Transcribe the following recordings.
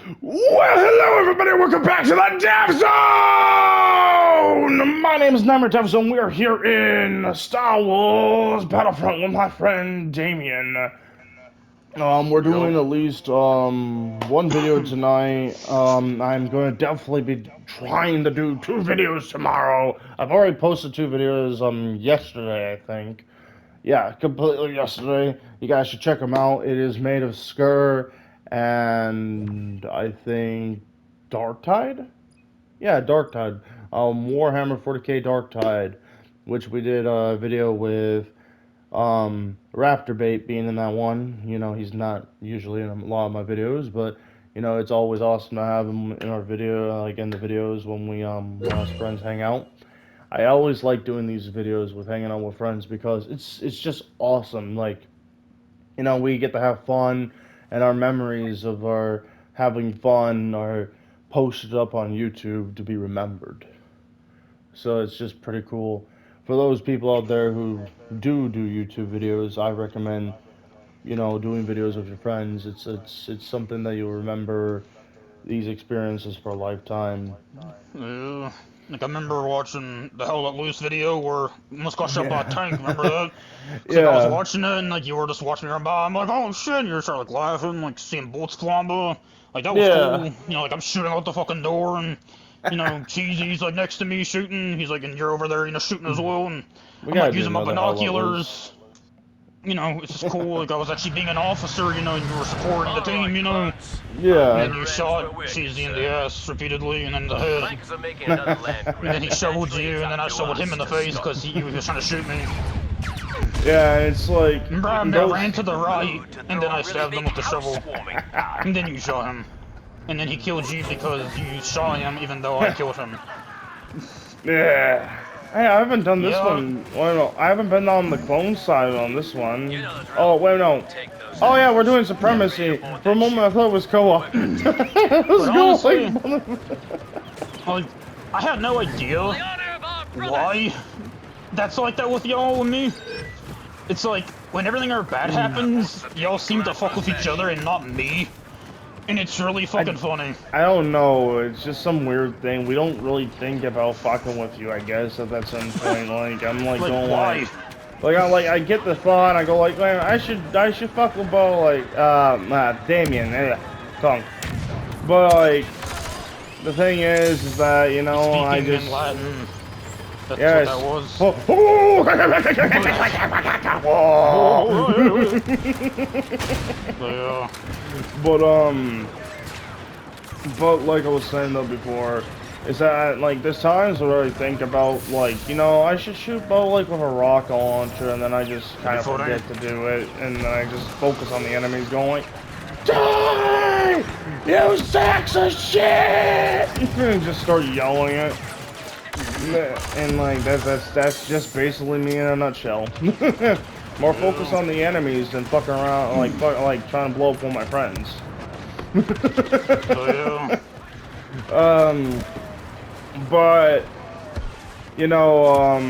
Well, hello everybody, welcome back to the Dev Zone! My name is Nightmare Dev Zone. We are here in Star Wars Battlefront with my friend Damien. We're doing at least one video tonight. I'm going to definitely be trying to do 2 videos tomorrow. I've already posted 2 videos yesterday, I think. Yeah, completely yesterday. You guys should check them out. It is made of Skur and I think Darktide? Yeah, Darktide. Warhammer 40k Darktide, which we did a video with Raptor Bait being in that one. You know, he's not usually in a lot of my videos, but you know, it's always awesome to have him in our video, like in the videos when when us friends hang out. I always like doing these videos with hanging out with friends because it's just awesome. Like, you know, we get to have fun, and our memories of our having fun are posted up on YouTube to be remembered. So it's just pretty cool. For those people out there who do YouTube videos, I recommend, you know, doing videos with your friends. It's something that you'll remember these experiences for a lifetime. Yeah. Like I remember watching the Hell Let Loose video where I almost got shot by a Yeah. tank, remember that? Cause like I was Yeah. watching it and like you were just watching me run by, I'm like, oh shit, and you're starting like laughing, like seeing bullets flying by. Like that was cool. Yeah. You know, like I'm shooting out the fucking door and you know, Cheesy's like next to me shooting, he's like and you're over there, you know, shooting as well, and We I'm gotta like do using my another Hell Let Loose. binoculars. You know, it's just cool, like I was actually being an officer, you know, and you were supporting the team, you know. And Yeah. then you shot Cheesy in the ass repeatedly and then the head. And then he shoveled you, and then I shoveled him in the face because he was trying to shoot me. Yeah, it's like Remember, I those... ran to the right, and then I stabbed him with the shovel. And then you shot him. And then he killed you because you shot him even though I killed him. Yeah. Hey, I haven't done this Yeah. one. Wait, no, I haven't been on the clone side on this one. Oh, wait, no. Oh, yeah, we're doing Supremacy. For a moment, I thought it was co-op. Let's But go. honestly, like, I had no idea why that's like that with y'all and me. It's like, when everything bad happens, y'all seem to fuck with each other and not me. And it's really fucking funny. I don't know. It's just some weird thing. We don't really think about fucking with you, I guess, at that some point. Like, I'm like, going why? I get the thought. I go like, man, I should fuck with Bo. Like, Damien, tongue. But like, the thing is that you know, Speaking I just. in Latin. That's Yes. what that was. Yeah. But like I was saying though before, is that like there's times where I think about like, you know, I should shoot Bo like with a rocket launcher, and then I just kind of forget to do it, and then I just focus on the enemies going, die, you sacks of shit, and just start yelling it. And like that's just basically me in a nutshell. More focus on the enemies than fucking around like trying to blow up one of my friends. Yeah. But you know,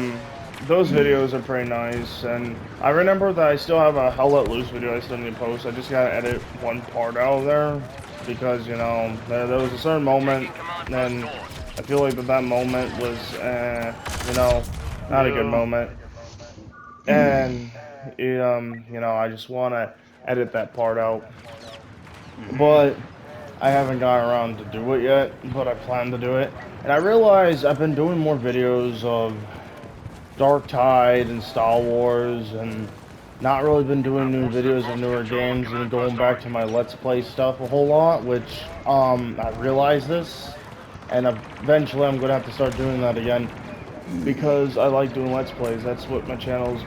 those videos are pretty nice, and I remember that I still have a Hell Let Loose video I still need to post. I just gotta edit one part out of there because you know there was a certain moment, and I feel like that moment was, you know, not a good moment, and you know, I just want to edit that part out, but I haven't gotten around to do it yet, but I plan to do it. And I realize I've been doing more videos of Darktide and Star Wars, and not really been doing new videos of newer games and going back to my Let's Play stuff a whole lot, which, I realize this, and eventually I'm going to have to start doing that again, because I like doing Let's Plays. That's what my channel's...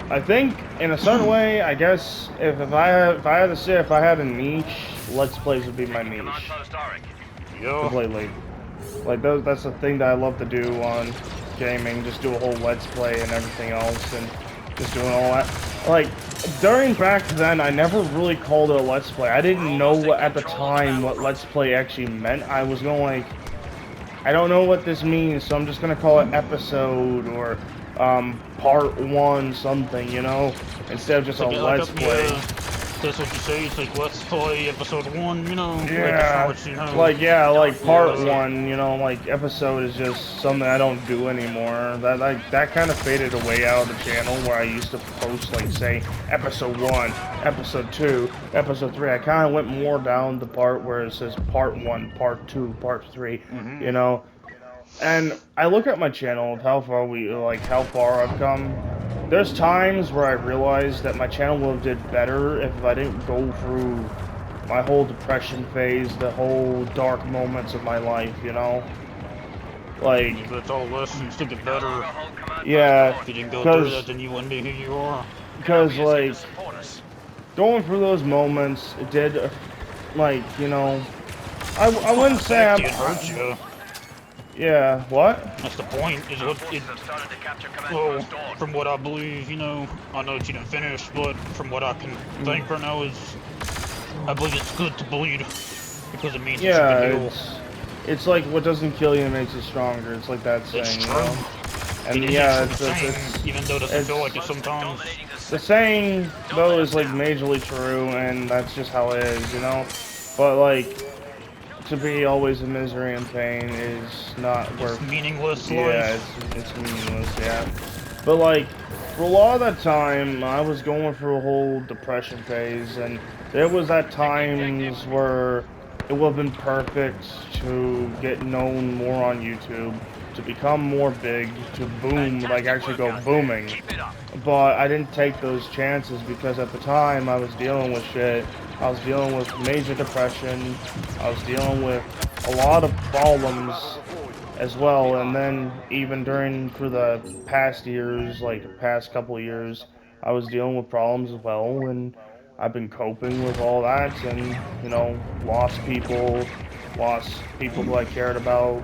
I think, in a certain way, I guess, if I had to say if I had a niche, Let's Plays would be my niche. Completely. Like, that's the thing that I love to do on gaming, just do a whole Let's Play and everything else, and just doing all that. Like, during back then, I never really called it a Let's Play. I didn't know at the time what Let's Play actually meant. I was going like, I don't know what this means, so I'm just gonna call it episode, or part 1 something, you know, instead of just a Let's Play. That's what you say. It's like, let's play episode 1, you know? Yeah, Like, you know. like part Yeah. 1, you know, like episode is just something I don't do anymore. That kind of faded away out of the channel where I used to post, like, say, episode 1, episode 2, episode 3. I kind of went more down the part where it says part 1, part 2, part 3, you know. And I look at my channel of how far I've come. There's times where I realized that my channel would have did better if I didn't go through my whole depression phase, the whole dark moments of my life, you know? Like, But it's all lessons to get better. yeah, If you didn't go through that, then you wouldn't be who you are. because, like, going through those moments, it did, like, you know, I wouldn't say I'm... It hurt you. Yeah, what? That's the point, is what it... Well, from what I believe, you know, I know that you didn't finish, but from what I can think right now is... I believe it's good to bleed, because it means Yeah, you can heal. it's like what doesn't kill you makes you stronger. It's like that saying, It's you true. know? And It yeah, is it's even though it doesn't feel like it sometimes. the saying though is like majorly true, and that's just how it is, you know. But like to be always in misery and pain is not worth. It's meaningless Yeah, life. it's meaningless. Yeah, but like for a lot of that time, I was going through a whole depression phase, and there was at times where it would have been perfect to get known more on YouTube, to become more big, to boom, like actually go booming. But I didn't take those chances because at the time I was dealing with shit. I was dealing with major depression. I was dealing with a lot of problems as well. And then even through the past years, like the past couple of years, I was dealing with problems as well. And I've been coping with all that and, you know, lost people who I cared about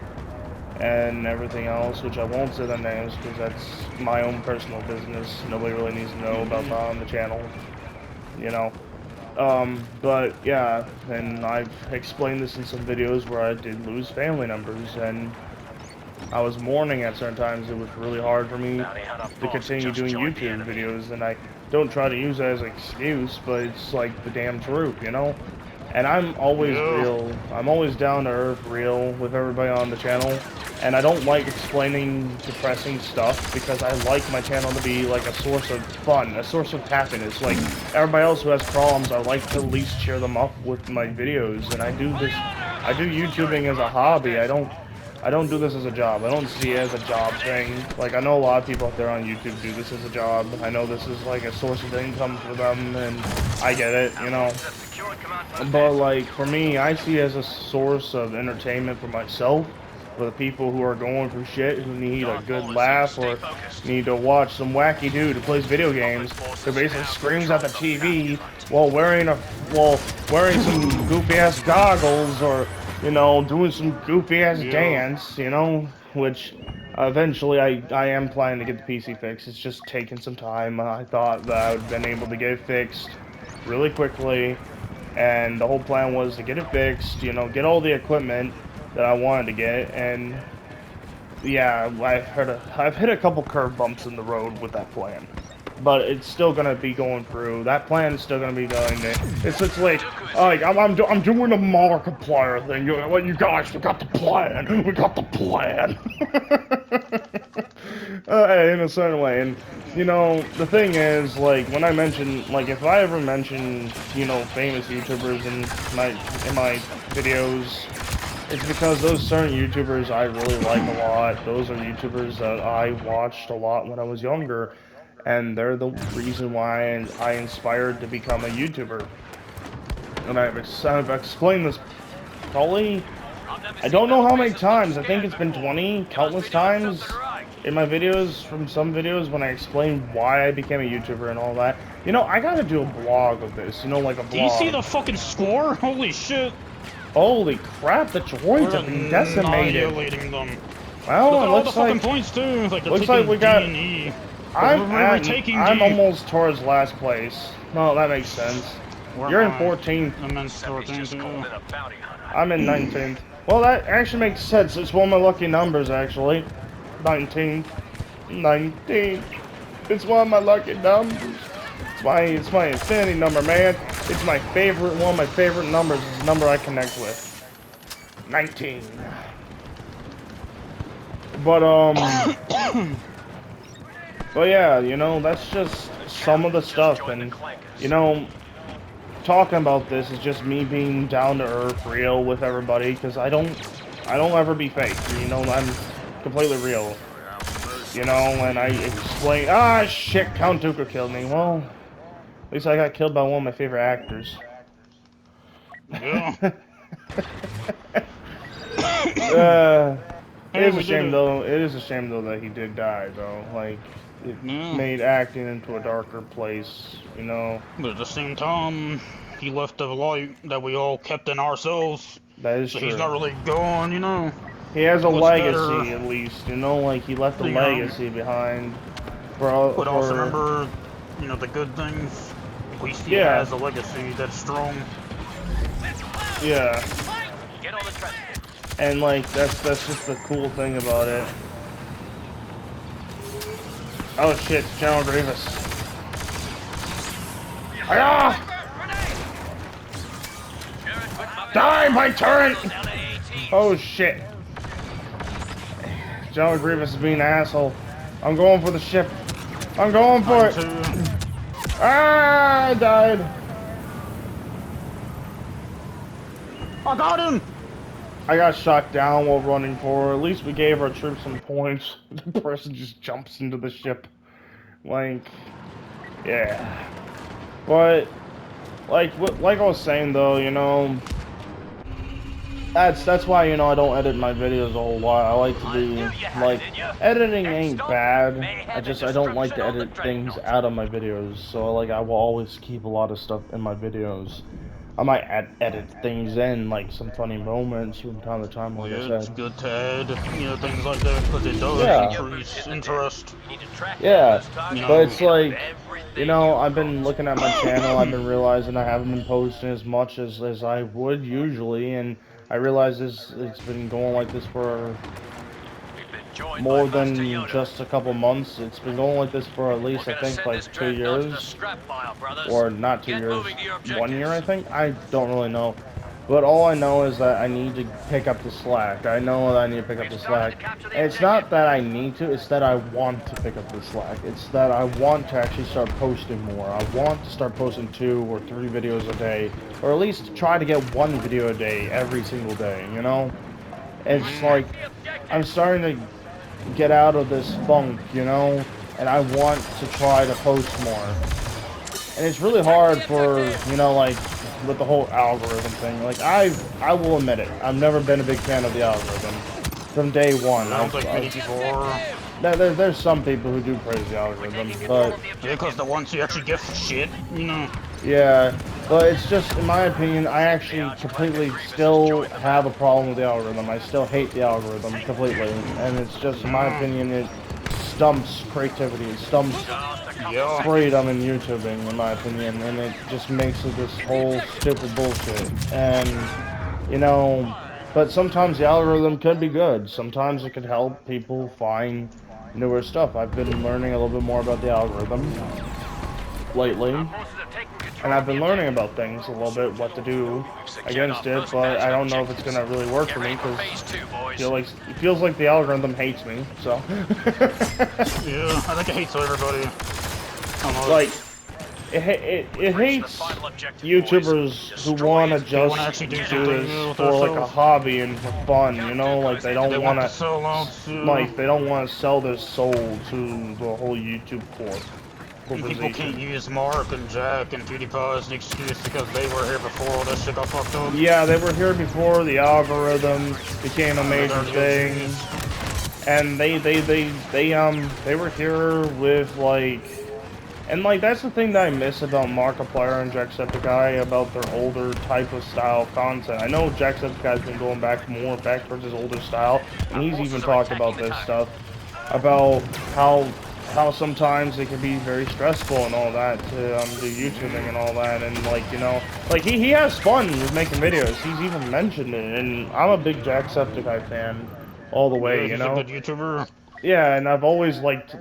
and everything else, which I won't say their names because that's my own personal business. Nobody really needs to know about that on the channel, you know. But yeah, and I've explained this in some videos where I did lose family members, and I was mourning at certain times. It was really hard for me to continue doing YouTube videos, and I don't try to use it as an excuse, but it's like the damn truth, you know? And I'm always real. I'm always down to earth, real with everybody on the channel. And I don't like explaining depressing stuff because I like my channel to be like a source of fun, a source of happiness. Like everybody else who has problems, I like to at least cheer them up with my videos. And I do YouTubing as a hobby. I don't do this as a job. I don't see it as a job thing. Like, I know a lot of people out there on YouTube do this as a job. I know this is like a source of income for them, and I get it, you know. But, like, for me, I see it as a source of entertainment for myself, for the people who are going through shit, who need a good laugh, or need to watch some wacky dude who plays video games, who basically screams at the TV while wearing some goofy-ass goggles, or you know, doing some goofy-ass dance, you know, which eventually I am planning to get the PC fixed. It's just taking some time. I thought that I would have been able to get it fixed really quickly, and the whole plan was to get it fixed, you know, get all the equipment that I wanted to get, and yeah, I've hit a couple curb bumps in the road with that plan. But it's still gonna be going through. That plan is still gonna be going there. It's like I'm doing the Markiplier thing. Well, you guys, we got the plan. We got the plan. In a certain way, and you know, the thing is, like, when I mention, like, if I ever mention, you know, famous YouTubers in my videos, it's because those certain YouTubers I really like a lot. Those are YouTubers that I watched a lot when I was younger. And they're the reason why I inspired to become a YouTuber. And I've explained this probably, I don't know how many times, I think it's been 20, countless times in my videos, from some videos when I explain why I became a YouTuber and all that. You know, I gotta do a blog of this, you know, like a blog. Do you see the fucking score? Holy shit. Holy crap, the droids have been decimated. Them. Well, it looks looks all the like, fucking points too. Like looks like we got... I'm D. almost towards last place. No, that makes sense. You're in 14th. I'm in 14th too. I'm in 19th. Well, that actually makes sense. It's one of my lucky numbers, actually. 19th. 19th. It's one of my lucky numbers. It's my infinity number, man. It's my favorite one of my favorite numbers. It's the number I connect with. 19. But but yeah, you know, that's just some of the stuff, and you know, talking about this is just me being down to earth, real with everybody, because I don't ever be fake. You know, I'm completely real. You know, and I explain. Ah, shit! Count Dooku killed me. Well, at least I got killed by one of my favorite actors. Yeah. It Hey, is a we did shame it. though. It is a shame though that he did die though. Like it Yeah. made acting into a darker place. You know. But at the same time, he left a light that we all kept in ourselves. That is So he's true. not really gone, you know. He has a What's better, legacy at least. You know, like he left a you know, legacy behind for but also remember, you know, the good things. At least he yeah, has a legacy that's strong. yeah. And like that's just the cool thing about it. Oh shit, General Grievous. Ah! Die, my turret! Oh shit. General Grievous is being an asshole. I'm going for the ship. I'm going for it. Ah, I died. I got him! I got shot down while running forward. At least we gave our troops some points. The person just jumps into the ship. Like, yeah. But, like I was saying though, you know, that's why, you know, I don't edit my videos a whole lot. I like to be, like, editing ain't bad. I don't like to edit things out of my videos. So, like, I will always keep a lot of stuff in my videos. I might edit things in, like some funny moments from time to time, Well, like I yeah, it's said. good to add, you know, things like that, because it does Yeah, increase interest. yeah. You But know, it's like, you know, I've been looking at my channel, I've been realizing I haven't been posting as much as I would usually, and I realize it's been going like this for more than just a couple months. It's been going like this for at least, I think, like 2 years. Or not 2 years, 1 year, I think? I don't really know. But all I know is that I need to pick up the slack. I know that I need to pick up the slack. And it's not that I need to, it's that I want to pick up the slack. It's that I want to actually start posting more. I want to start posting 2 or 3 videos a day. Or at least try to get 1 video a day every single day, you know? It's like, I'm starting to get out of this funk, you know? And I want to try to post more. And it's really hard for, you know, like, with the whole algorithm thing. Like, I will admit it. I've never been a big fan of the algorithm. From day one. I don't think many people are. There's some people who do praise the algorithm, but... Because the ones who actually get for shit, you know. Yeah, but it's just, in my opinion, I actually completely still have a problem with the algorithm. I still hate the algorithm completely. And it's just, in my opinion, it stumps creativity. It stumps freedom in YouTubing, in my opinion, and it just makes it this whole stupid bullshit. And, you know, but sometimes the algorithm could be good. Sometimes it could help people find newer stuff. I've been learning a little bit more about the algorithm lately, and I've been learning about things a little bit, what to do against it, but I don't know if it's gonna really work for me, because it feels like the algorithm hates me, so. Yeah, I think it hates everybody. Almost. Like, it hates YouTubers who want to just do this for like a hobby and for fun, you know, like they don't want to, like they don't want to sell their soul to the whole YouTube People can't use Mark and Jack and PewDiePie as an excuse because they were here before all this shit got fucked up. Yeah, they were here before the algorithm became a major thing, and they were here with like. And, like, that's the thing that I miss about Markiplier and Jacksepticeye, about their older type of style content. I know Jacksepticeye's been going back towards his older style, and he's even talked about this stuff, about how sometimes it can be very stressful and all that to do YouTubing and all that, and, like, you know, like, he has fun with making videos. He's even mentioned it, and I'm a big Jacksepticeye fan all the way, you know? He's a good YouTuber. Yeah, and I always liked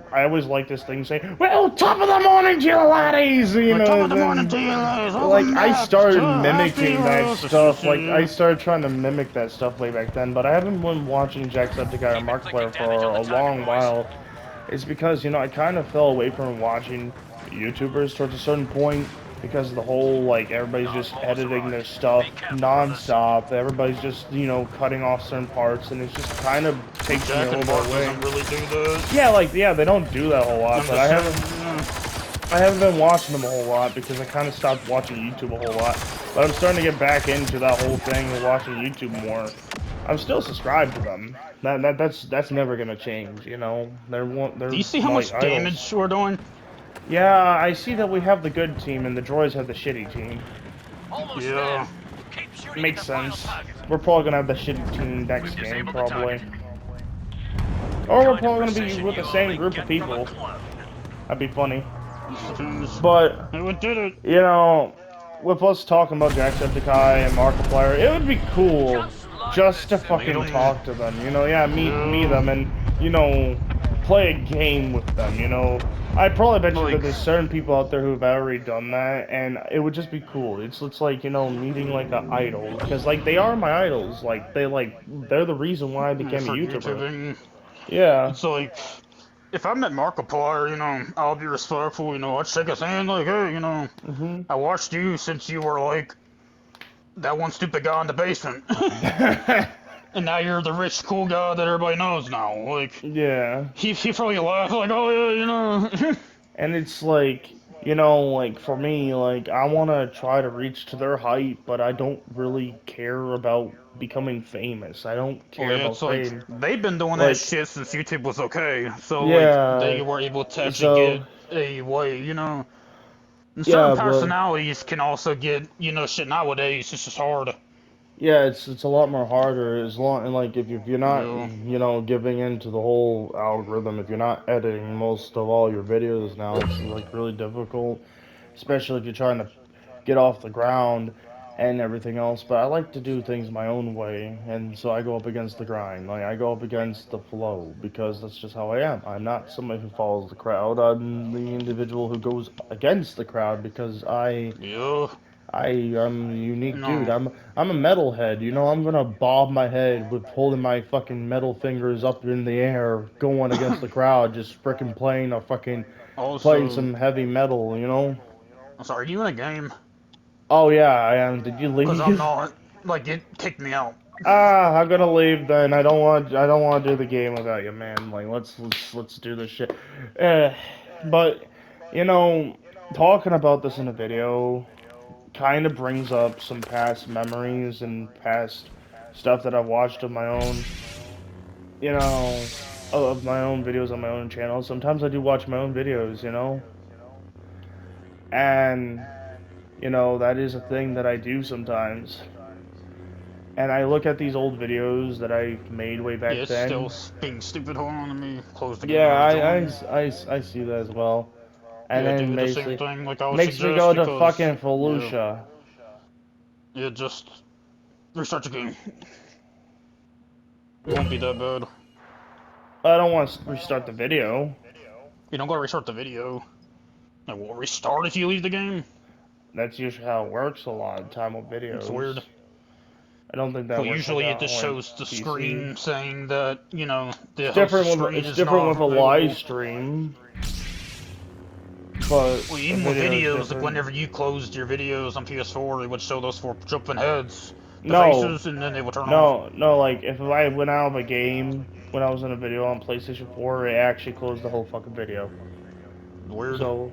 this thing saying, well, top of the morning to you laddies, you Like, top know, of the morning then, to you, ladies. like, Welcome I back started to Happy mimicking that Wheels. stuff, like, I started trying to mimic that stuff way back then, but I haven't been watching Jacksepticeye or Markiplier for a long while. It's because, you know, I kind of fell away from watching YouTubers towards a certain point because of the whole, like, everybody's just editing their stuff nonstop. Everybody's just, you know, cutting off certain parts, and it just kind of takes me a Jack little and bit Mark away. doesn't really do that. Yeah, like, yeah, they don't do that a whole lot, I'm but just saying. I haven't been watching them a whole lot because I kind of stopped watching YouTube a whole lot. But I'm starting to get back into that whole thing of watching YouTube more. I'm still subscribed to them. That's never gonna change, you know. Do They're you see how my much idols. damage we're doing? Yeah, I see that we have the good team and the droids have the shitty team. Yeah. Makes sense. We're probably gonna have the shitty team next game, probably. Or we're probably gonna be with the same group of people. That'd be funny. But, We did it. you know, with us talking about Jacksepticeye and Markiplier, it would be cool just to Meet fucking 'em. talk to them, you know, yeah, meet Yeah. them and, you know, play a game with them, you know. I probably bet you that Like, there's certain people out there who've already done that, and it would just be cool. It's like, you know, meeting like a idol, because like they are my idols, they're the reason why I became a for YouTuber. YouTubing, Yeah. it's like, if I met Markiplier, you know, I'll be respectful, you know, I'd shake his hand, like, hey, you know, Mhm. I watched you since you were, like, that one stupid guy in the basement. And now you're the rich, cool guy that everybody knows now. Like, Yeah. he probably laughed, like, oh, yeah, you know. And it's like, you know, like for me, like I want to try to reach to their height, but I don't really care about becoming famous. I don't Well, care yeah, about it's like, fame. they've been doing that Like, shit since YouTube was okay. So, like, they yeah, were able to actually so get a way, you know. And certain yeah, but personalities can also get, you know, shit nowadays. It's just hard. yeah, it's a lot more harder as long and like if you're not, Yeah. you know, giving in to the whole algorithm, if you're not editing most of all your videos now, it's like really difficult, especially if you're trying to get off the ground and everything else. But I like to do things my own way, and so I go up against the grind. Like I go up against the flow because that's just how I am. I'm not somebody who follows the crowd. I'm the individual who goes against the crowd because Yeah. I am a unique dude. No. I'm a metalhead. You know, I'm gonna bob my head with holding my fucking metal fingers up in the air, going against the crowd, just frickin' playing Also, some heavy metal. You know. I'm sorry, are you in a game? Oh yeah, I am. Did you Because I'm leave? not. Like, it kicked me out. Ah, I'm gonna leave then. I don't want to do the game without you, man. Like let's do this shit. Eh, but you know, talking about this in a video kind of brings up some past memories and past stuff that I've watched of my own, you know, of my own videos on my own channel. Sometimes I do watch my own videos, you know, and you know that is a thing that I do sometimes. And I look at these old videos that I made way Yeah, back it's still then. being stupid. Hold on, let me close the game Yeah, and rejoin. I see that as well. And Yeah, then do the same thing like I would makes me suggest go to because, fucking yeah, Felucia. yeah, just restart the game. It won't be that bad. I don't want to restart the video. You don't gotta restart the video. It will restart if you leave the game. That's usually how it works a lot of time with It's videos. weird. I don't think that Well, works like usually that it just on like shows the PC. screen saying that, you know, the host's screen It's is different not with a live available. stream, but Well, a even with video is videos, like different. whenever you closed your videos on PS4, it would show those four jumping heads, the No, faces, and then they would turn off. no. Like if I went out of a game when I was in a video on PlayStation 4, it actually closed the whole fucking video. Weird. So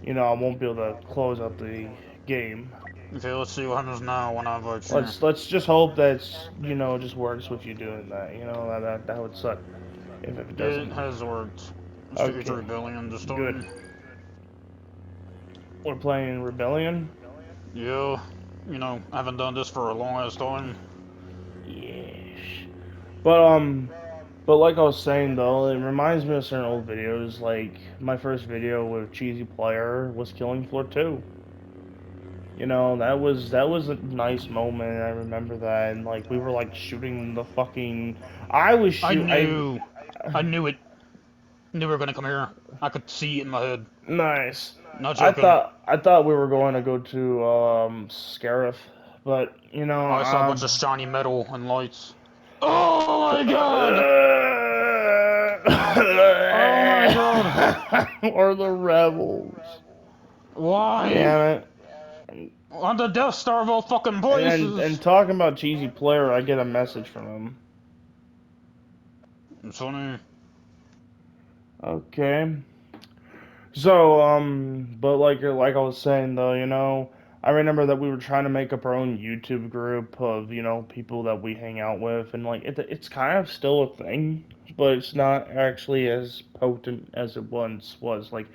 you know I won't be able to close out the game. Okay, let's see what happens now when I invite you. Let's just hope that you know just works with you doing that. You know that would suck if it It doesn't. has worked. Stage Okay, Rebellion to start. good. We're playing Rebellion. Yeah, you know, I haven't done this for a long ass time. Yes. But but like I was saying though, it reminds me of certain old videos. Like my first video with Cheesy Player was Killing Floor 2. You know, that was a nice moment. I remember that, and like we were like shooting the fucking. I was I shoot. knew, I knew it. knew we were gonna come here. I could see it in my head. Nice. Not I joking. thought we were going to go to Scarif, but you know, Oh, I saw a bunch of shiny metal and lights. Oh my god! Oh my god! or the rebels. Why? Damn it. On the Death Star of all fucking And places! talking about cheesy player, I get a message from him. It's funny. Okay. So, but like I was saying though, you know, I remember that we were trying to make up our own YouTube group of, you know, people that we hang out with, and like it's kind of still a thing, but it's not actually as potent as it once was. Like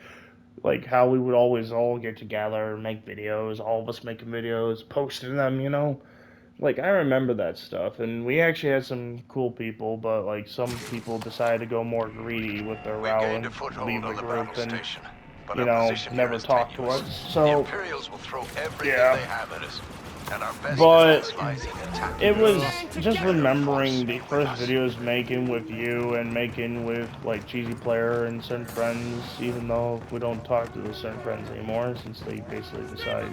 how we would always all get together, make videos, all of us making videos, posting them, you know. Like I remember that stuff, and we actually had some cool people, but like some people decided to go more greedy with their We route gained a and foothold leave the on the battle group and, station, but you our know, position here never is talk to tenuous. us. The So, Imperials will throw everything yeah. they have at us, and our best But defense lies in attacking. it was just Together, remembering force, the with first us. videos making with you and making with like Cheesy Player and certain friends, even though we don't talk to those certain friends anymore since they basically decided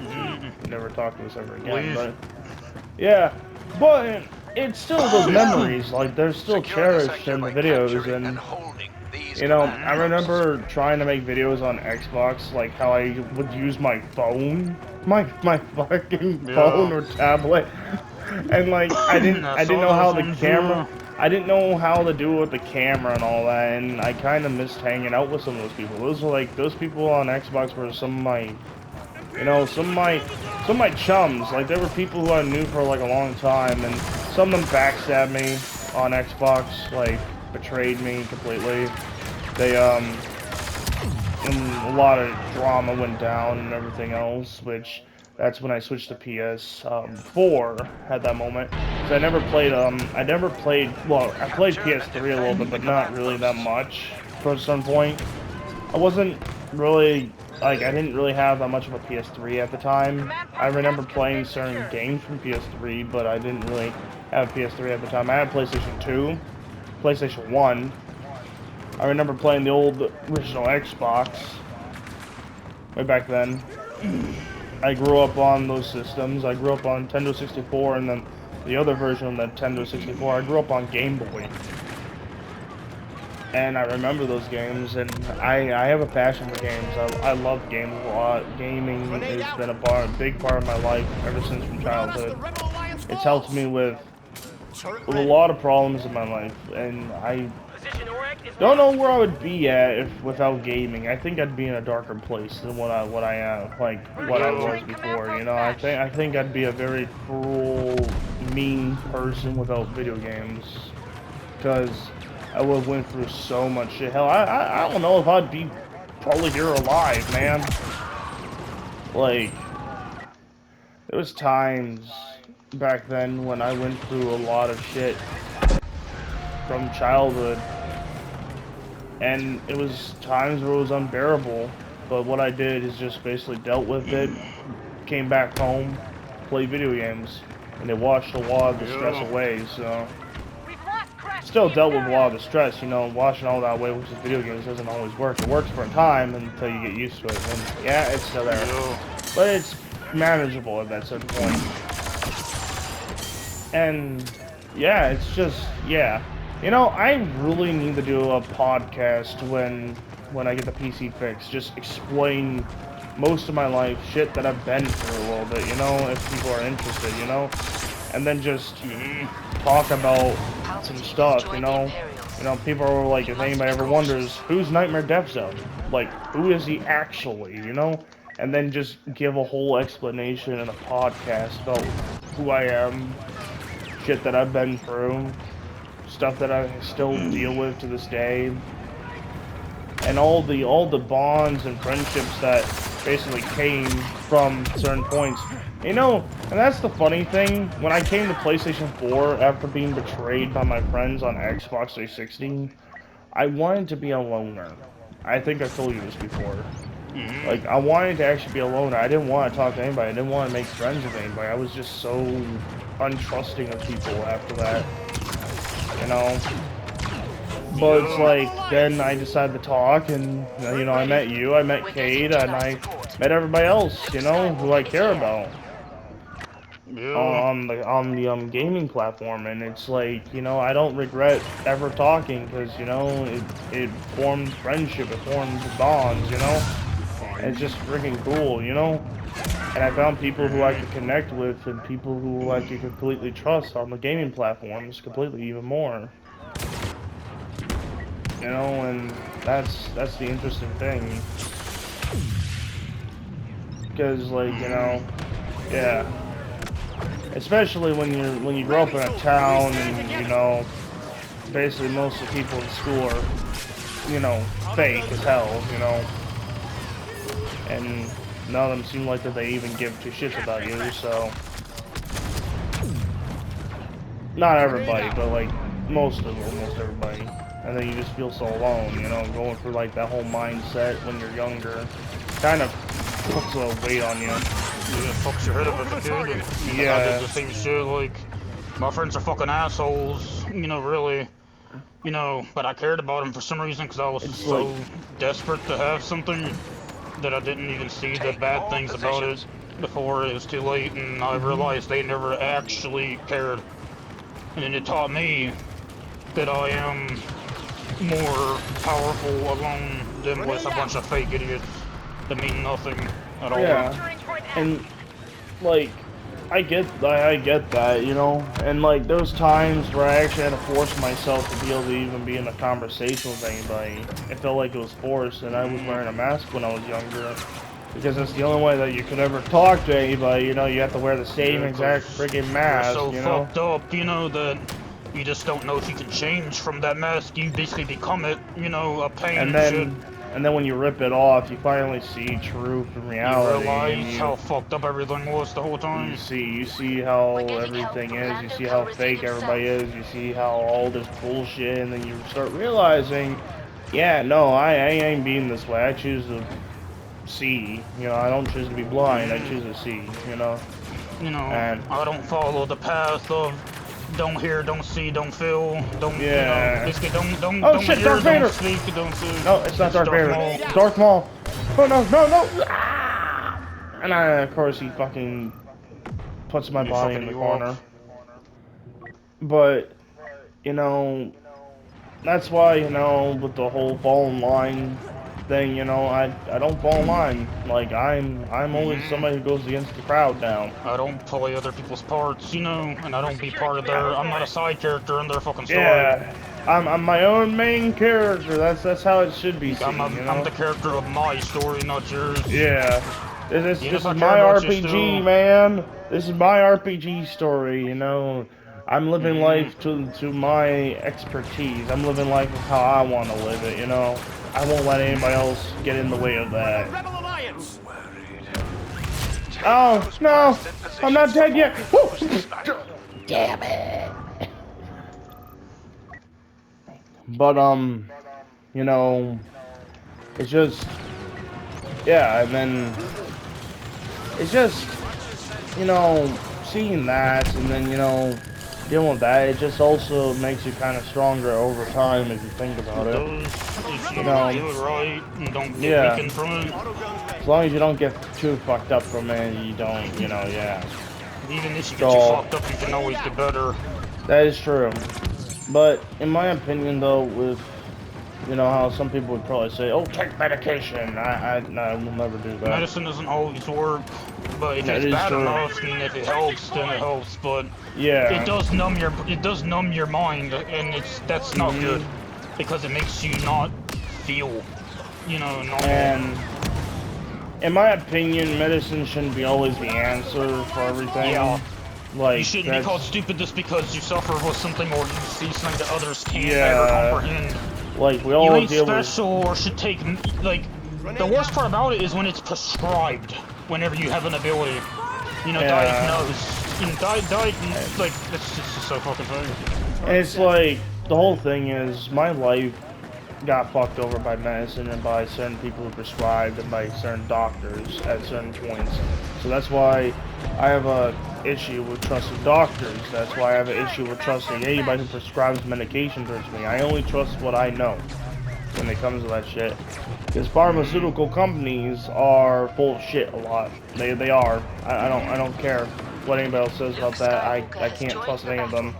to never talk to us ever again. Leave. But yeah, but it's still those memories, like they're still Secure the cherished sector in the by videos, capturing and and holding these you know, command I posts. remember trying to make videos on Xbox, like how I would use my phone, my fucking phone Yeah. or tablet, and like I didn't I I didn't saw know how those the ones, camera, yeah. I didn't know how to do it with the camera and all that, and I kind of missed hanging out with some of those people. Those were like those people on Xbox were some of my, you know, some of my chums. Like there were people who I knew for like a long time, and some of them backstabbed me on Xbox, like betrayed me completely. They and a lot of drama went down and everything else, which that's when I switched to PS4 at that moment. Because I never played, well, I played Capture and PS3 a little defend bit, the but not command really that posts. much for some point. I wasn't really, like, I didn't really have that much of a PS3 at the time. I remember playing certain games from PS3, but I didn't really have a PS3 at the time. I had PlayStation 2, PlayStation 1. I remember playing the old original Xbox way back then. I grew up on those systems. I grew up on Nintendo 64, and then the other version of the Nintendo 64, I grew up on Game Boy. And I remember those games, and I have a passion for games. I love games a lot. Gaming has been a big part of my life ever since from childhood. It's helped me with a lot of problems in my life, and I don't know where I would be at if without gaming. I think I'd be in a darker place than what I am, like what I was before. You know, I think I'd be a very cruel, mean person without video games, because I would have went through so much shit. Hell, I don't know if I'd be probably here alive, man. Like, there was times back then when I went through a lot of shit from childhood, and it was times where it was unbearable, but what I did is just basically dealt with it, came back home, played video games, and it washed a lot of the stress away. So still dealt with a lot of the stress, you know, washing all that away with just video games doesn't always work. It works for a time until you get used to it, and yeah, it's still there, but it's manageable at that certain point. And yeah, it's just, yeah. You know, I really need to do a podcast when I get the PC fixed. Just explain most of my life, shit that I've been through a little bit, you know, if people are interested, you know? And then just talk about some stuff, you know? You know, people are like, if anybody ever wonders, who's Nightmare Death Zone? Like, who is he actually, you know? And then just give a whole explanation in a podcast about who I am, shit that I've been through, stuff that I still deal with to this day, and all the bonds and friendships that basically came from certain points. You know, and that's the funny thing. When I came to PlayStation 4 after being betrayed by my friends on Xbox 360, I wanted to be a loner. I think I told you this before. Like, I wanted to actually be a loner. I didn't want to talk to anybody. I didn't want to make friends with anybody. I was just so untrusting of people after that. You know? But it's like, then I decided to talk, and, you know, I met you, I met Cade, and I met everybody else, you know, who I care about. Yeah. On the gaming platform, and it's like, you know, I don't regret ever talking, because, you know, it formed friendship, it formed bonds, you know, and it's just freaking cool, you know, and I found people who I could connect with, and people who I could completely trust on the gaming platforms, completely, even more, you know, and that's the interesting thing, because, like, you know, yeah. Especially when you grow up in a town, and, you know, basically most of the people in school are, you know, fake as hell, you know, and none of them seem like that they even give two shits about you. So not everybody, but like almost everybody. And then you just feel so alone, you know, going through like that whole mindset when you're younger, kind of puts a weight on you. Yeah, it fucks your head up as a kid. Yeah. I did the same shit, like, my friends are fucking assholes, you know, really. You know, but I cared about them for some reason because I was It's so like, desperate to have something that I didn't even see the bad things about it before it was too late, and I realized they never actually cared. And then it taught me that I am more powerful alone than with a bunch of fake idiots that mean nothing at all. yeah, and like, I get that, you know, and like those times where I actually had to force myself to be able to even be in a conversation with anybody, it felt like it was forced, and I was wearing a mask when I was younger, because that's the only way that you could ever talk to anybody, you know, you have to wear the same exact friggin' mask, You're so you know? fucked up, you know, that you just don't know if you can change from that mask. You basically become it, you know, a pain And and shit. then when you rip it off, you finally see truth and You reality, and realize how fucked up everything was the whole time. you see how everything is, you see how fake everybody is, you see how all this bullshit, and then you start realizing, yeah, no, I ain't being this way. I choose to see, you know, I don't choose to be blind, I choose to see, you know. You know, And I don't follow the path of don't hear, don't see, don't feel, don't, you know, yeah. basically don't Oh don't shit, hear, Darth Vader! don't speak, don't see. No, it's not Darth Vader. Maul. Darth Maul. Oh no, no, no! Ah! And of course, he fucking puts my You body in fucking the you up. corner. But, you know, that's why, you know, with the whole fall in line thing, you know, I don't fall in line. Like, I'm always somebody who goes against the crowd now. I don't play other people's parts, you know, and I don't be part of their. I'm not a side character in their fucking story. Yeah, I'm my own main character. That's how it should be seen, you know. I'm the character of my story, not yours. Yeah, this Even is if I care my about you RPG, still. man. This is my RPG story, you know. I'm living life to my expertise. I'm living life of how I want to live it, you know. I won't let anybody else get in the way of that. Rebel Alliance! Oh, no! I'm not dead yet! Woo! Damn it! But, you know, it's just, yeah, and then, it's just, you know, seeing that, and then, you know, dealing with that, it just also makes you kind of stronger over time if you think about it. If you You know, do it right and don't get yeah. weakened from it. As long as you don't get too fucked up from it, you don't, you know, yeah. Even if you get you fucked up, you can always get better. That is true. But, in my opinion, though, with, you know, how some people would probably say, oh, take medication. I will never do that. Medicine doesn't always work, but if That it's is bad true. enough and if it helps, then it helps. But Yeah. it does numb your mind, and that's not good because it makes you not feel, you know, normal. And in my opinion, medicine shouldn't be always the answer for everything. Yeah. Like, You shouldn't be called stupid just because you suffer with something or you see something that others can't ever comprehend. Like, we You all ain't deal with... special or should take, like, the worst part about it is when it's prescribed whenever you have an ability. You know, diagnosed. You know, like, it's just so fucking funny. And it's like, the whole thing is, my life got fucked over by medicine and by certain people who prescribed and by certain doctors at certain points. So that's why I have a issue with trusting doctors. That's why I have an issue with trusting anybody who prescribes medication towards me. I only trust what I know when it comes to that shit. Because pharmaceutical companies are full of shit a lot. They are. I don't care what anybody else says about that. I can't trust any of them.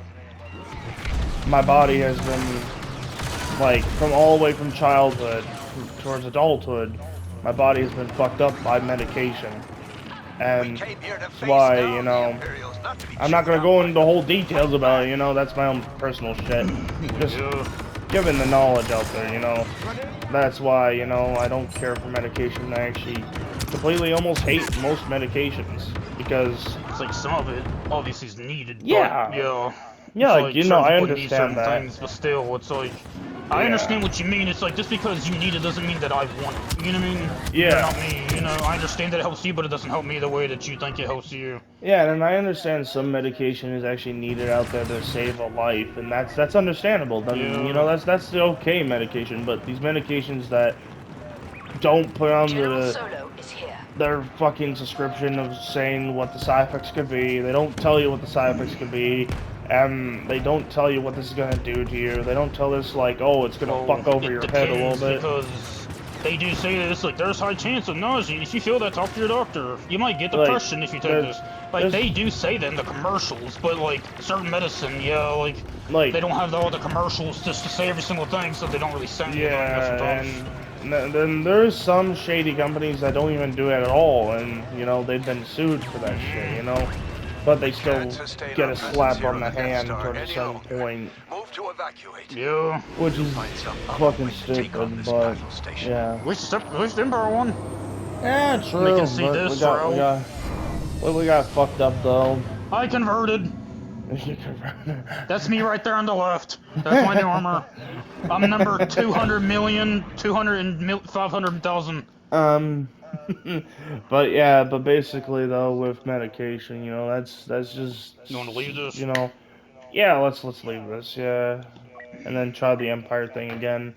My body has been, like, from all the way from childhood towards adulthood, my body has been fucked up by medication. And that's why, you know, I'm not gonna go into the whole details about it, you know, that's my own personal shit. Just giving the knowledge out there, you know. That's why, you know, I don't care for medication. I actually completely almost hate most medications because it's like some of it obviously is needed. Yeah. But, yeah. Yeah, like, you know, I certain people need certain understand that. things, but still, it's like, I understand what you mean. It's like, just because you need it doesn't mean that I want it. You know what I mean? Yeah. You're not me. You know, I understand that it helps you, but it doesn't help me the way that you think it helps you. Yeah, and I understand some medication is actually needed out there to save a life, and that's understandable. Then, you know, that's the okay medication, but these medications that don't put on their fucking subscription of saying what the side effects could be. They don't tell you what the side effects could be. They don't tell you what this is gonna do to you. They don't tell us, like, oh, it's gonna fuck over your head a little bit. Because they do say that it's like, there's high chance of nausea. If you feel that, talk to your doctor. You might get depression if you take this. Like, they do say that in the commercials, but, like, certain medicine, yeah, like they don't have all the commercials just to say every single thing, so they don't really say anything. Yeah, and then there's some shady companies that don't even do it at all, and, you know, they've been sued for that shit, you know? But they still get a slap on the hand towards a certain point. Yeah. Which is fucking stupid, but, yeah. At least Empire won. Yeah, true, They can see this, we got fucked up, though. I converted. That's me right there on the left. That's my new armor. I'm number 500,000. But yeah, but basically though, with medication, you know, that's just. You want to leave this? You know, yeah, let's leave this, yeah, and then try the Empire thing again.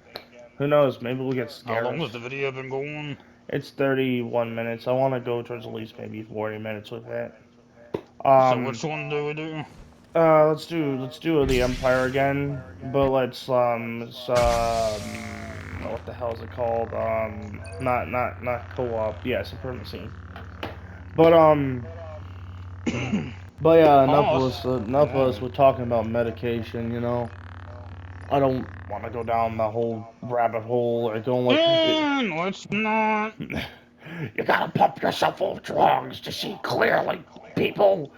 Who knows? Maybe we'll get scared. How long has the video been going? It's 31 minutes. I want to go towards at least maybe 40 minutes with it. So which one do we do? Let's do the Empire again, but let's what the hell is it called? Not co-op. Yeah, supremacy. But but yeah, enough of us with talking about medication. You know, I don't want to go down the whole rabbit hole or going like. Let's not. You gotta pump yourself full of drugs to see clearly, people.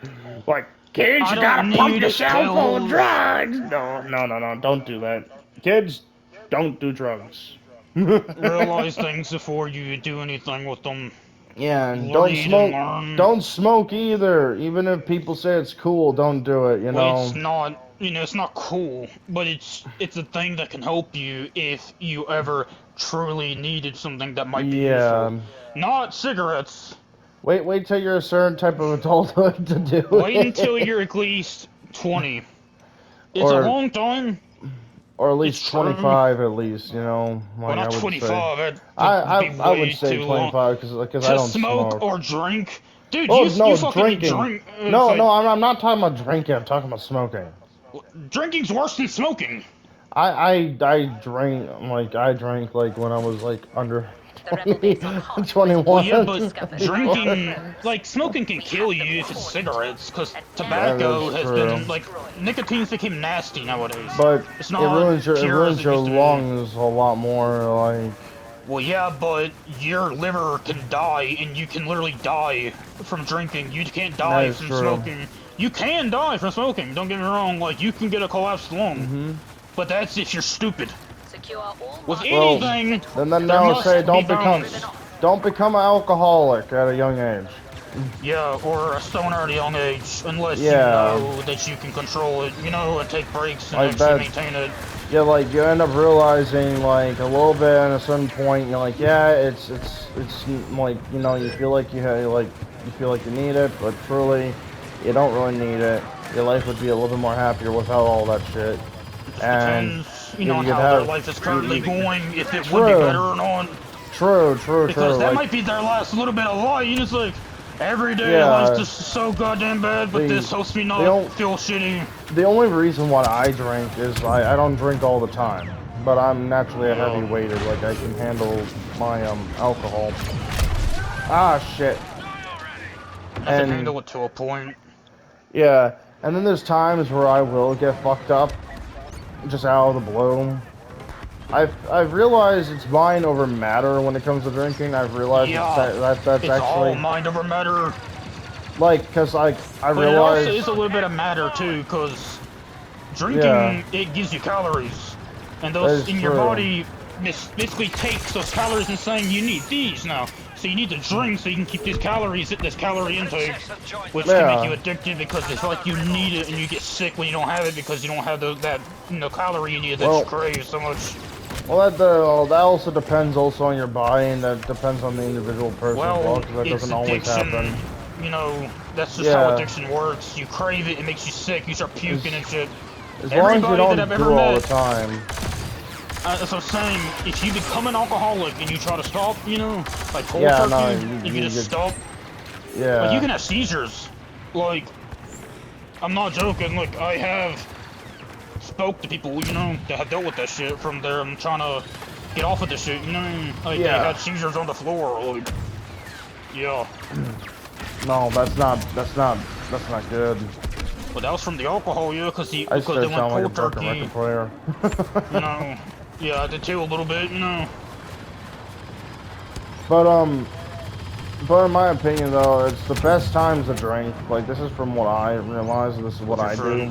Like. Kids, you gotta pump yourself full of drugs! No, don't do that. Kids, don't do drugs. Realize things before you do anything with them. Yeah, and don't smoke either. Even if people say it's cool, don't do it, you know? Well, it's not, you know, it's not cool, but it's a thing that can help you if you ever truly needed something that might be useful. Not cigarettes. Wait till you're a certain type of adulthood to do it. Wait until you're at least 20. It's a long time. Or at least 25, at least, you know. Well, not 25. I would say 25 because I don't smoke. Or drink. Dude, you fucking drinking. drink. No, I'm not talking about drinking. I'm talking about smoking. Drinking's worse than smoking. I drank like when I was like under 21. Well, yeah, but drinking, like, smoking can kill you if it's cigarettes, because tobacco has been, like, nicotine's became nasty nowadays. But it's it not ruins your lungs a lot more, like... Well, yeah, but your liver can die, and you can literally die from drinking. You can't die from smoking. You can die from smoking, don't get me wrong, like, you can get a collapsed lung. But that's if you're stupid. With anything, then now say don't become an alcoholic at a young age. Yeah, or a stoner at a young age, unless you know that you can control it, you know, and take breaks and actually maintain it. Yeah, like you end up realizing like a little bit at a certain point, you're like, yeah, it's like, you know, you feel like you need it, but truly, you don't really need it. Your life would be a little bit more happier without all that shit. And you know, how their life is currently going, if it would be better or not. True. Because that might be their last little bit of life, and it's like, Every day Yeah. life's just so goddamn bad, but this helps me not feel shitty. The only reason why I drink is I don't drink all the time, but I'm naturally a heavy weighted. Like I can handle my alcohol. Ah shit. I can handle it to a point. Yeah, and then there's times where I will get fucked up, just out of the blue. I've realized it's mind over matter when it comes to drinking. I've realized that's it's actually all mind over matter. Like, cause I But realized it also is a little bit of matter too, cause drinking it gives you calories, and those in your body basically takes those calories and saying you need these now. So you need to drink so you can keep these calories at this calorie intake, which can make you addicted because it's like you need it and you get sick when you don't have it because you don't have that calorie in you that you crave so much. Well, that also depends on your body, and that depends on the individual person as well, because that doesn't always happen. You know, that's just how addiction works. You crave it, it makes you sick, you start puking and shit. As long as you don't do it all the time. That's what I'm saying. If you become an alcoholic and you try to stop, you know, like cold turkey, if you just stop, like you can have seizures. Like, I'm not joking. Like, I have spoke to people, you know, that have dealt with that shit from there. I'm trying to get off of this shit, you know, like they had seizures on the floor. Like, yeah. No, that's not good. But that was from the alcohol, yeah, because they went like cold turkey. Player. You know, yeah, I did too a little bit, you know. But in my opinion though, it's the best times to drink. Like this is from what I realize, and this is what I do.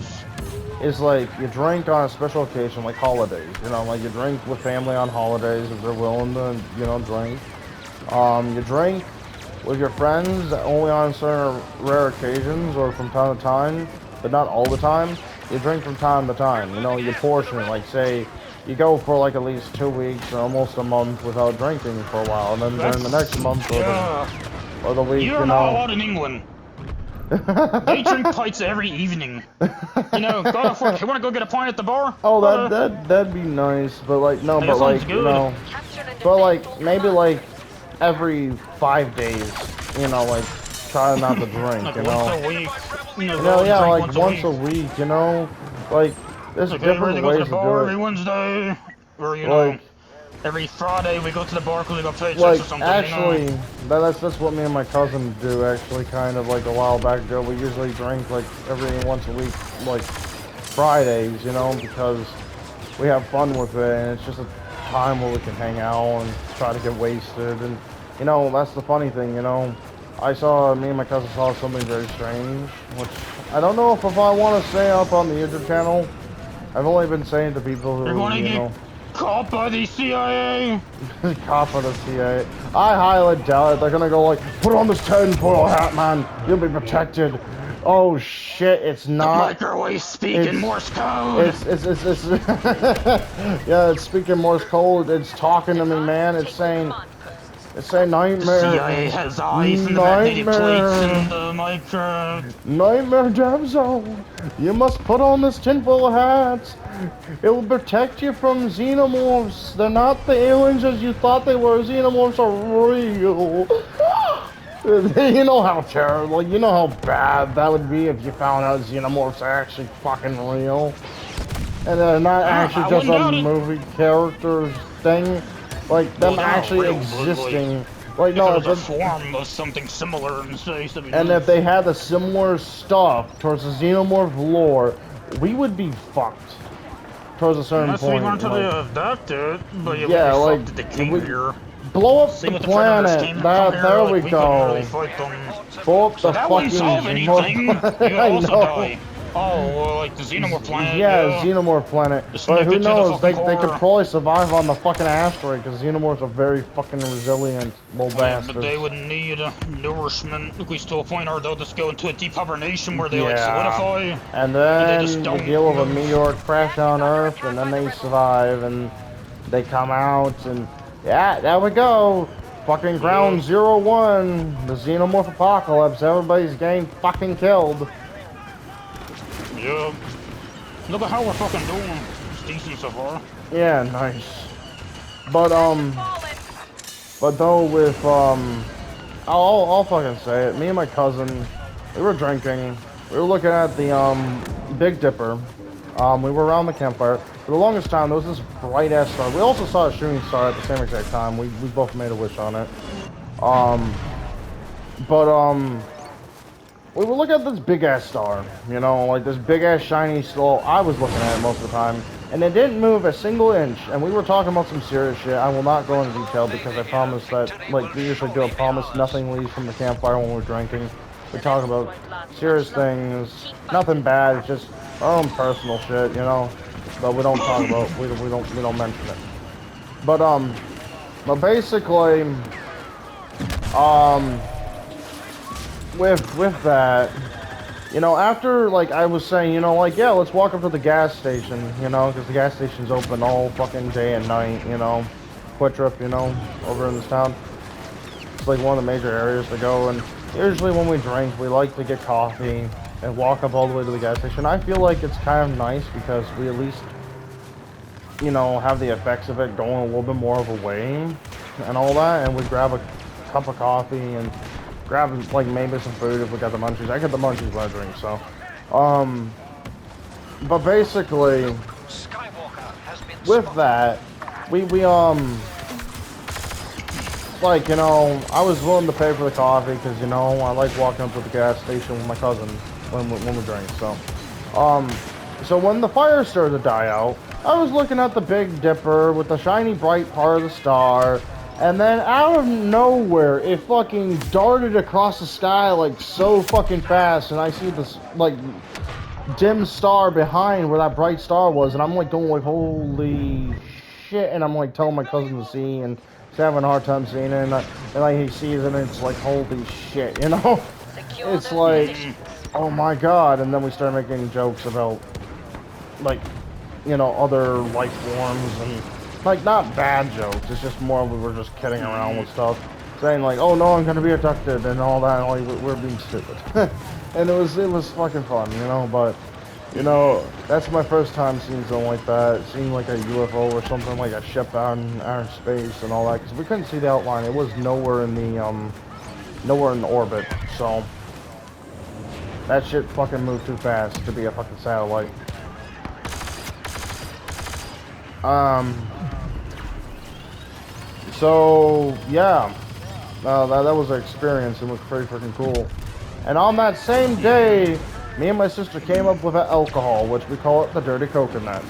Is like you drink on a special occasion, like holidays. You know, like you drink with family on holidays if they're willing to, you know, drink. You drink with your friends only on certain rare occasions or from time to time, but not all the time. You drink from time to time. You know, you portion it. Like say, you go for like at least 2 weeks or almost a month without drinking for a while, and then during the next month or the week, You're not allowed in England. They drink pints every evening. You know, you wanna go get a pint at the bar? Oh, that'd be nice, but like no, but like you know, but like maybe like every 5 days, you know, like try not to drink, like you know. Once a week. You know, yeah, like once a week, you know, like there's different ways to do it. Every Wednesday, or you know, every Friday we go to the bar because we got paychecks like, or something. Actually, you know? that's what me and my cousin do. Actually, kind of like a while back ago, we usually drink like every once a week, like Fridays, you know, because we have fun with it, and it's just a time where we can hang out and try to get wasted, and you know, that's the funny thing, you know. Me and my cousin saw something very strange, which I don't know if I want to say up on the YouTube channel. I've only been saying to people who, you know, caught by the CIA. Caught by the CIA. I highly doubt it. They're gonna go like, put on this tinfoil hat, man. You'll be protected. Oh shit! It's not. The microwave speaking Morse code. It's yeah, it's speaking Morse code. It's talking to me, man. It's saying nightmare. The CIA has eyes in the magnetic plates in the micro. Nightmare jam zone. You must put on this tinfoil hat. It will protect you from xenomorphs. They're not the aliens as you thought they were. Xenomorphs are real. You know how terrible, you know how bad that would be if you found out xenomorphs are actually fucking real. And they're not actually just a movie character thing. Like, them actually existing. Like, no, if a form of something similar in space. And if they had the similar stuff towards the xenomorph lore, we would be fucked. Towards a certain point. Unless we learn to adapt it, but yeah, like, if they came here. Blow up the planet. There we go. Blow up the fucking planet. You also die. Oh, like the Xenomorph planet. Yeah, Xenomorph planet. But who knows? They could probably survive on the fucking asteroid because Xenomorphs are very fucking resilient little bastards. But they would need nourishment. At least to a point, or they'll just go into a deep hibernation where they like solidify. And then they deal with a meteor crash on Earth, and then they survive, and they come out, and yeah, there we go. Fucking Ground 01, the Xenomorph apocalypse. Everybody's getting fucking killed. Yeah. Look at how we're fucking doing. It's decent so far. Yeah, nice. But though with I'll fucking say it. Me and my cousin, we were drinking. We were looking at the Big Dipper. We were around the campfire. For the longest time, there was this bright ass star. We also saw a shooting star at the same exact time. We both made a wish on it. We were looking at this big ass star. You know, like this big ass shiny star. I was looking at it most of the time, and it didn't move a single inch. And we were talking about some serious shit. I will not go into detail because I promised that, like we usually do, a promise nothing leaves from the campfire when we're drinking. We talk about serious things, nothing bad. It's just our own personal shit, you know. But we don't talk about. We don't mention it. But basically, with that, you know, after, like, I was saying, you know, like, yeah, let's walk up to the gas station, you know, because the gas station's open all fucking day and night, you know, Quick Trip, you know, over in this town. It's, like, one of the major areas to go, and usually when we drink, we like to get coffee and walk up all the way to the gas station. I feel like it's kind of nice because we at least, you know, have the effects of it going a little bit more of a way and all that, and we grab a cup of coffee and grab, like, maybe some food if we got the munchies. I get the munchies when I drink, so. But basically, with that, like, you know, I was willing to pay for the coffee because, you know, I like walking up to the gas station with my cousin when we drink, so. So when the fire started to die out, I was looking at the Big Dipper with the shiny bright part of the star, and then out of nowhere, it fucking darted across the sky, like, so fucking fast, and I see this, like, dim star behind where that bright star was, and I'm, like, going, like, holy shit, and I'm, like, telling my cousin to see, and he's having a hard time seeing it, and like, he sees it, and it's, like, holy shit, you know? It's, like, oh my god, and then we start making jokes about, like, you know, other life forms, and, like, not bad jokes, it's just more we were just kidding around with stuff, saying, like, oh no, I'm gonna be abducted, and all that, and, like, we're being stupid. And it was fucking fun, you know, but, you know, that's my first time seeing something like that, seeing, like, a UFO or something, like a ship out in outer space and all that, because we couldn't see the outline, it was nowhere in orbit, so, that shit fucking moved too fast to be a fucking satellite. So, yeah, that was an experience, and was pretty freaking cool. And on that same day, me and my sister came up with an alcohol, which we call it the dirty coconut.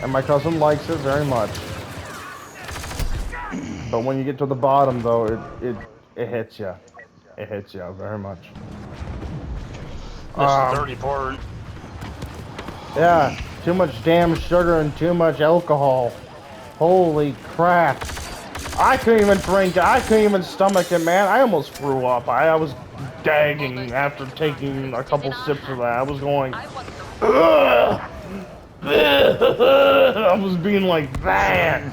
And my cousin likes it very much. But when you get to the bottom, though, it hits you. It hits you very much. That's the dirty part. Yeah, too much damn sugar and too much alcohol. Holy crap. I couldn't even drink it. I couldn't even stomach it, man. I almost threw up. I was gagging after taking a couple sips of that. I was going, ugh. I was being like that.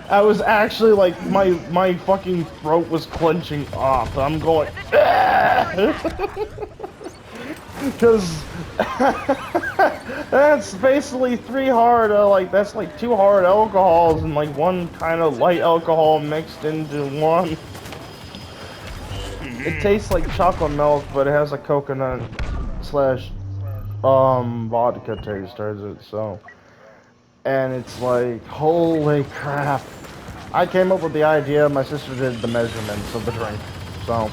I was actually like, my fucking throat was clenching up. I'm going, because that's basically that's like 2 hard alcohols and like 1 kind of light alcohol mixed into one. It tastes like chocolate milk, but it has a coconut slash vodka taste towards it, so. And it's like, holy crap. I came up with the idea, my sister did the measurements of the drink, so.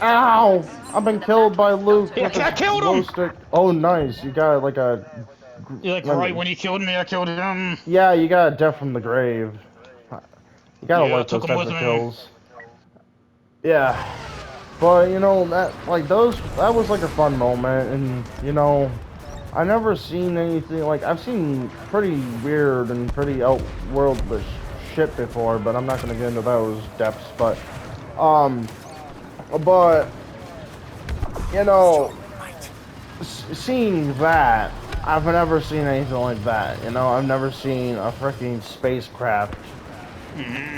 Ow! I've been killed by Luke. Yeah, I killed him! Stick. Oh, nice. You got like a... You're like, right when he killed me, I killed him. Yeah, you got a death from the grave. You gotta like those types of kills. Yeah. But, you know, that was like a fun moment, and, you know, I never seen anything, like, I've seen pretty weird and pretty outworldly shit before, but I'm not gonna get into those depths, but, you know, seeing that, I've never seen anything like that, you know, I've never seen a freaking spacecraft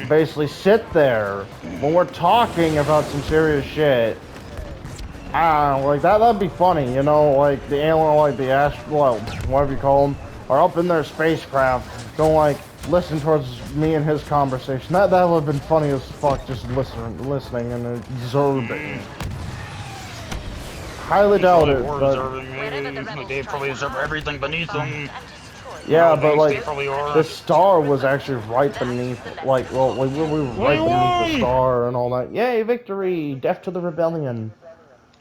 basically sit there when we're talking about some serious shit. I don't know, like, that'd be funny, you know, like, the alien, like, the astral, whatever you call them, are up in their spacecraft Don't like listen towards me and his conversation. That would have been funny as fuck. Just listening and observing. Highly doubt it, but Like they probably observe everything beneath them. yeah, but like Probably are. the star was actually right beneath. Like, well, we were right beneath the star and all that. Yay, victory! Death to the rebellion.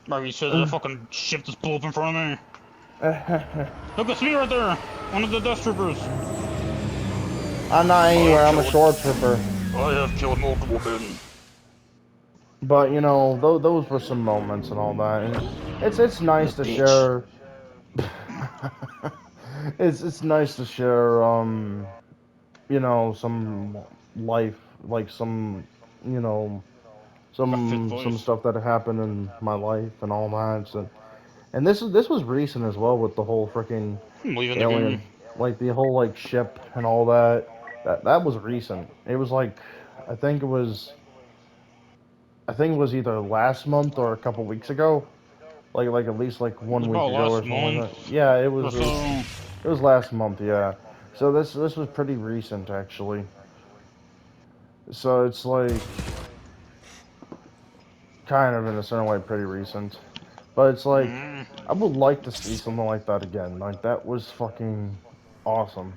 Like you said, the fucking ship just blew up in front of me. Look, it's me right there. One of the Death Troopers. I'm not anywhere. I'm a shore trooper. I have killed multiple men. But you know, those were some moments and all that. And it's nice to share. it's nice to share. You know, some life, like some, you know, some stuff that happened in my life and all that. So, and this was recent as well with the whole freaking Leaving the game. alien, like the whole like ship and all that. That was recent. It was like, I think it was, either last month or a couple weeks ago. Like at least like It was 1 week about ago or last something month like that. Yeah, it or was. so. It was last month. Yeah. So this was pretty recent actually. So it's like kind of in a certain way pretty recent. But it's like I would like to see something like that again. Like that was fucking awesome.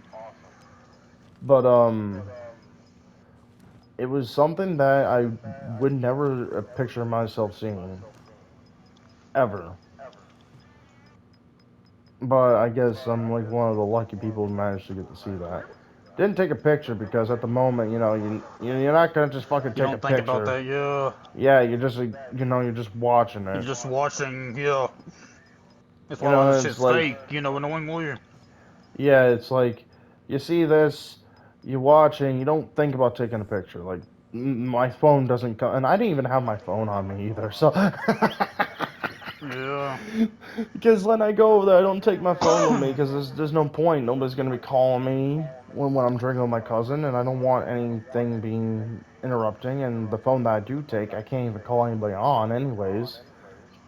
But it was something that I would never picture myself seeing ever. But I guess I'm like one of the lucky people who managed to get to see that. Didn't take a picture because at the moment, you know, you're not gonna just fucking You take a don't think about picture. that, yeah. Yeah, you're just like, you know, you're just watching You're it. just watching, yeah. That's You why all know, this it's shit's like, fake, you know, annoyingly. yeah, it's like you see this, you watching, you don't think about taking a picture. Like my phone doesn't come, and I didn't even have my phone on me either. So Yeah. because when I go over there, I don't take my phone with me because there's no point. Nobody's gonna be calling me when I'm drinking with my cousin, and I don't want anything being interrupting. And the phone that I do take, I can't even call anybody on, anyways.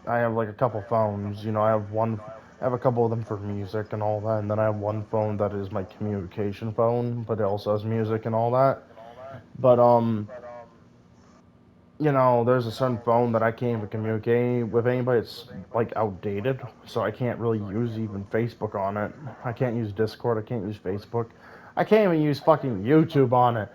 I have like a couple phones. You know, I have a couple of them for music and all that, and then I have one phone that is my communication phone, but it also has music and all that. But you know, there's a certain phone that I can't even communicate with anybody. It's like outdated, so I can't really use even Facebook on it. I can't use Discord. I can't use Facebook. I can't even use fucking YouTube on it.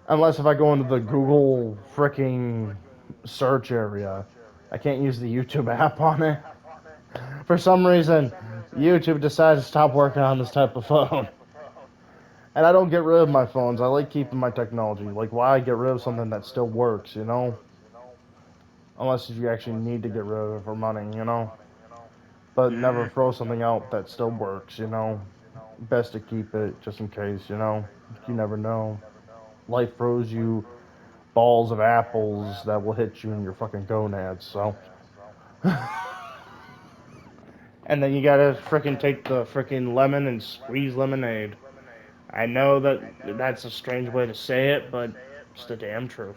Unless if I go into the Google freaking search area. I can't use the YouTube app on it. For some reason, YouTube decided to stop working on this type of phone. And I don't get rid of my phones. I like keeping my technology. Like, why get rid of something that still works, you know? Unless if you actually need to get rid of it for money, you know? But never throw something out that still works, you know? Best to keep it just in case, you know? You never know. Life throws you balls of apples that will hit you in your fucking gonads, so. And then you gotta frickin' take the frickin' lemon and squeeze lemonade. I know that that's a strange way to say it, but it's the damn truth.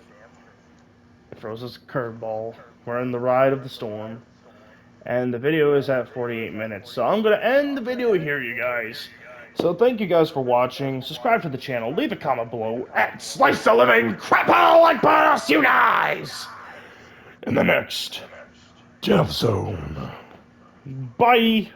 It throws us a curveball. We're in the ride of the storm. And the video is at 48 minutes. So I'm going to end the video here, you guys. So thank you guys for watching. Subscribe to the channel. Leave a comment below. And slice the living crap out like boss, you guys! In the next Death Zone. Bye!